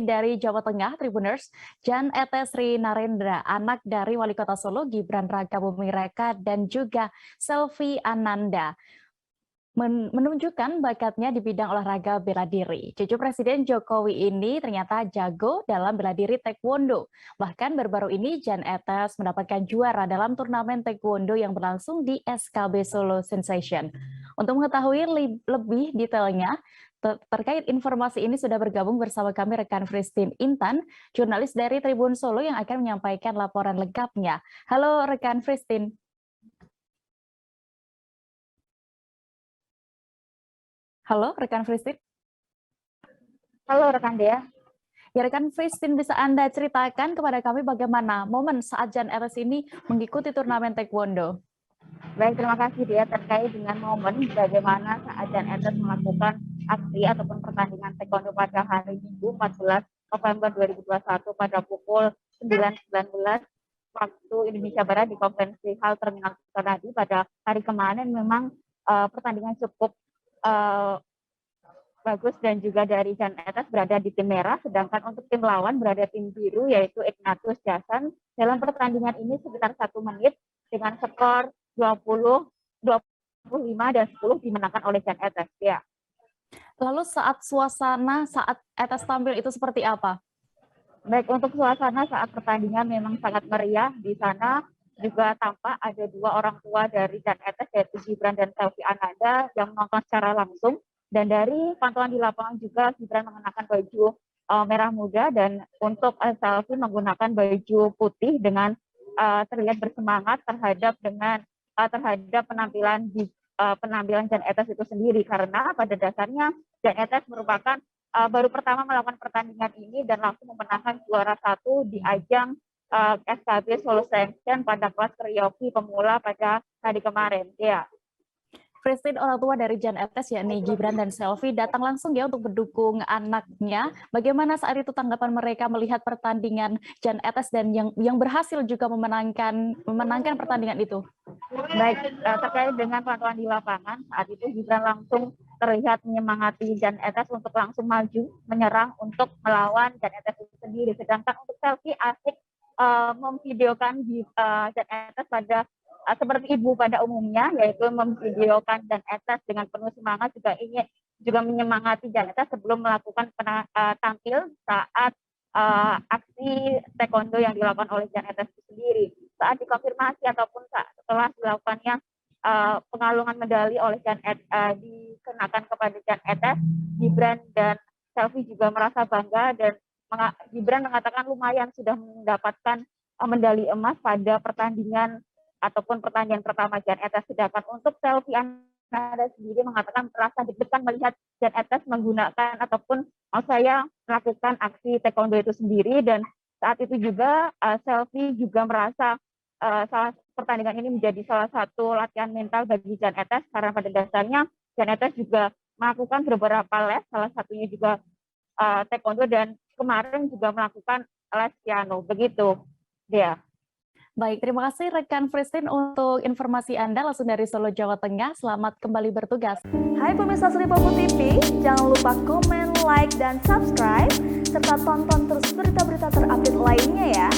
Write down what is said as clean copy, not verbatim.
Dari Jawa Tengah, Tribuners, Jan Etes Sri Narendra, anak dari Wali Kota Solo, Gibran Raka Buming Raka, dan juga Selvi Ananda, menunjukkan bakatnya di bidang olahraga bela diri. Cucu Presiden Jokowi ini ternyata jago dalam bela diri taekwondo. Bahkan baru-baru ini Jan Etes mendapatkan juara dalam turnamen taekwondo yang berlangsung di SKB Solo Sensation. Untuk mengetahui lebih detailnya, terkait informasi ini sudah bergabung bersama kami rekan Christine Intan, jurnalis dari Tribun Solo yang akan menyampaikan laporan lengkapnya. Halo rekan Christine. Halo rekan Christine. Halo rekan Dea. Ya rekan Christine, bisa Anda ceritakan kepada kami bagaimana momen saat Jan Etes ini mengikuti turnamen taekwondo? Baik, terima kasih Dea. Terkait dengan momen bagaimana saat Jan Etes melakukan aksi ataupun pertandingan taekwondo pada hari Minggu 14 November 2021 pada pukul 9.19 waktu Indonesia Barat di konferensi hall Terminal Tirtonadi pada hari kemarin. Memang pertandingan cukup bagus dan juga dari Jan Etes berada di tim merah, sedangkan untuk tim lawan berada tim biru yaitu Ignatius Jason. Dalam pertandingan ini sekitar 1 menit dengan skor 20, 25 dan 10 dimenangkan oleh Jan Etes. Ya. Lalu saat suasana saat Etes tampil itu seperti apa? Baik, untuk suasana saat pertandingan memang sangat meriah. Di sana juga tampak ada 2 orang tua dari Jan Etes yaitu Gibran dan Selvi Ananda yang menonton secara langsung. Dan dari pantauan di lapangan juga Gibran mengenakan baju merah muda dan untuk Selvi menggunakan baju putih dengan terlihat bersemangat terhadap penampilan Jan Etes itu sendiri, karena pada dasarnya Jan Etes merupakan baru pertama melakukan pertandingan ini dan langsung memenangkan juara 1 di ajang SKB Solo Sensation pada kelas karyoki pemula pada hari kemarin. Ya. Christine, orang tua dari Jan Etes yakni Gibran dan Selvi datang langsung ya untuk mendukung anaknya. Bagaimana saat itu tanggapan mereka melihat pertandingan Jan Etes dan yang berhasil juga memenangkan pertandingan itu? Baik, terkait dengan pantauan di lapangan, saat itu Gibran langsung terlihat menyemangati Jan Etes untuk langsung maju menyerang untuk melawan Jan Etes itu sendiri. Sedangkan untuk Selvi asik memvideokan Jan Etes pada seperti ibu pada umumnya, yaitu memvideokan Jan Etes dengan penuh semangat, juga menyemangati Jan Etes sebelum melakukan tampil saat aksi taekwondo yang dilakukan oleh Jan Etes itu sendiri. Saat dikonfirmasi ataupun setelah dilakukannya pengalungan medali oleh dikenakan kepada Jan Etes, Gibran dan Selvi juga merasa bangga dan Gibran mengatakan lumayan sudah mendapatkan medali emas pada pertandingan pertama Jan Etes. Sedangkan untuk Selvi Ananda sendiri mengatakan merasa deg-degan melihat Jan Etes menggunakan ataupun melakukan aksi taekwondo itu sendiri, dan saat itu juga Selvi juga merasa pertandingan ini menjadi salah satu latihan mental bagi Jan Etes, karena pada dasarnya Jan Etes juga melakukan beberapa les, salah satunya juga taekwondo, dan kemarin juga melakukan les piano. Begitu, Dea. Baik, terima kasih rekan Christine untuk informasi Anda langsung dari Solo, Jawa Tengah. Selamat kembali bertugas. Hai pemirsa Sri Popo TV, jangan lupa komen, like, dan subscribe, serta tonton terus berita-berita terupdate lainnya ya.